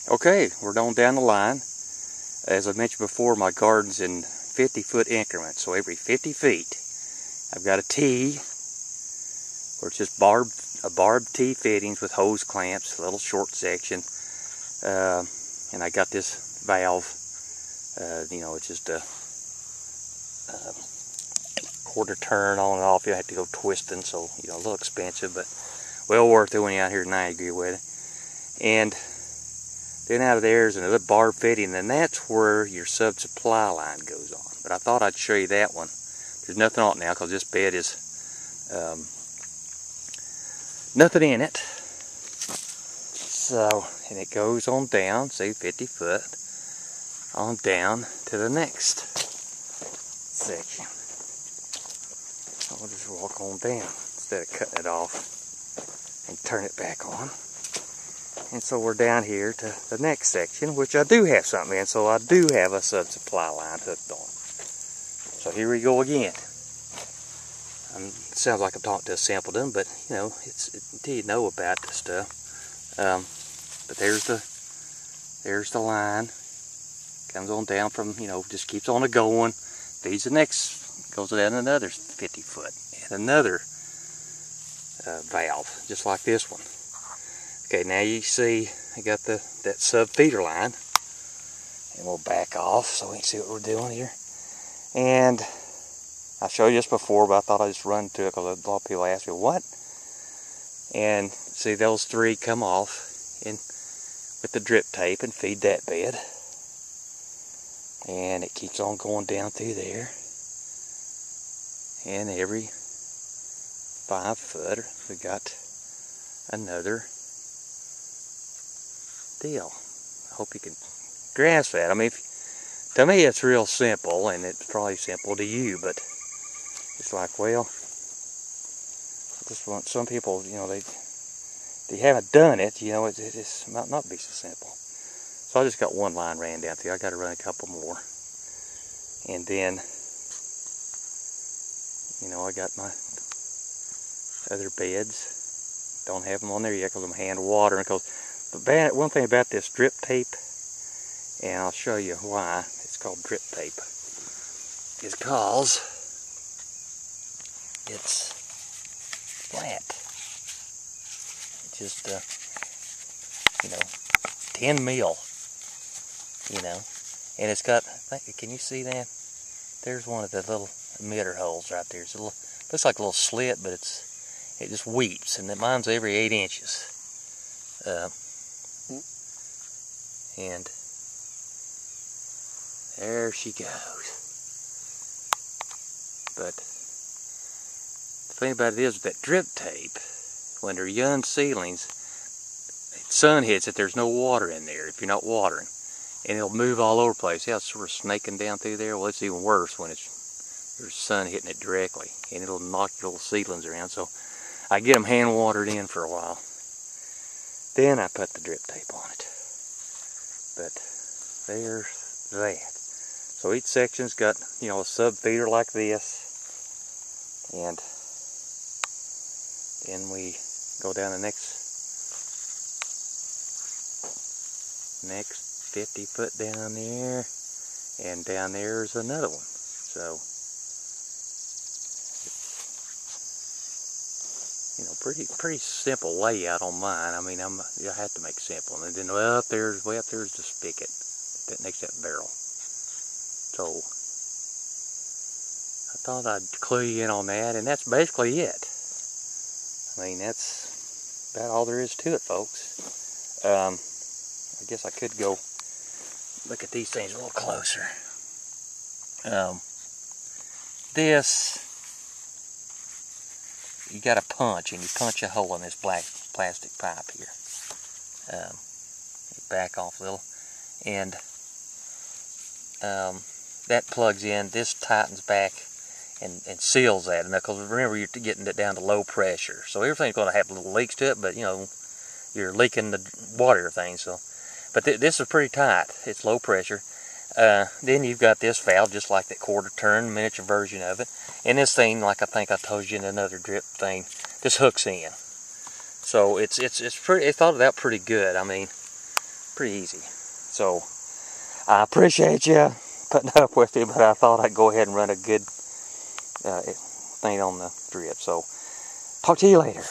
Okay, we're on down the line. As I mentioned before, my garden's in 50-foot increments, so every 50 feet I've got a T, where it's just barbed T fittings with hose clamps, a little short section, and I got this valve. It's just a quarter turn on and off. You have to go twisting, so a little expensive, but well worth it when you're out here 90-degree weather. And then out of there is another barb fitting, and that's where your sub-supply line goes on. But I thought I'd show you that one. There's nothing on it now because this bed is nothing in it. So, and it goes on down, say 50 foot, on down to the next section. I'll just walk on down instead of cutting it off and turn it back on. And so we're down here to the next section, which I do have something in, so I do have a sub-supply line hooked on. So here we go again. It sounds like I'm talking to a simpleton, but until you know about this stuff. But there's the line. Comes on down from, just keeps on going. Feeds the next, goes down another 50 foot. And another valve, just like this one. Okay, now you see I got that sub feeder line, and we'll back off so we can see what we're doing here. And I showed you this before, but I thought I'd just run to it because a lot of people ask me what. And see those three come off with the drip tape and feed that bed. And it keeps on going down through there. And every 5 foot we got another deal. I hope you can grasp that. I mean, to me it's real simple, and it's probably simple to you, but it's like, well, just want some people, they haven't done it, it might not be so simple. So I just got one line ran down through. I got to run a couple more, and then I got my other beds. Don't have them on there yet because I'm hand watering. Because one thing about this drip tape, and I'll show you why it's called drip tape, is because it's flat. It's just 10 mil, and it's got, can you see that? There's one of the little emitter holes right there. It's looks like a little slit, but it just weeps, and mine's every 8 inches. And there she goes. But the thing about it is that drip tape, when they're young seedlings, sun hits it, there's no water in there if you're not watering, and it'll move all over the place. Yeah, it's sort of snaking down through there. Well, it's even worse when there's sun hitting it directly, and it'll knock your little seedlings around. So I get them hand watered in for a while, then I put the drip tape on it. But there's that. So each section's got a sub feeder like this, and then we go down the next 50 foot down there, and down there's another one. So pretty simple layout on mine. I mean, I have to make simple. And then way up there's the spigot next to that barrel. So I thought I'd clue you in on that, and that's basically it. I mean, that's about all there is to it, folks. I guess I could go look at these things a little closer. This, you got a punch, and you punch a hole in this black plastic pipe here. Back off a little, and that plugs in. This tightens back and seals that. Because remember, you're getting it down to low pressure, so everything's going to have little leaks to it. But you're leaking the water thing. So, but this is pretty tight. It's low pressure. Then you've got this valve, just like that quarter turn miniature version of it. And this thing, like I think I told you in another drip thing, just hooks in. So it's pretty. It thought it out pretty good. I mean, pretty easy. So I appreciate you putting up with me, but I thought I'd go ahead and run a good thing on the drip. So talk to you later.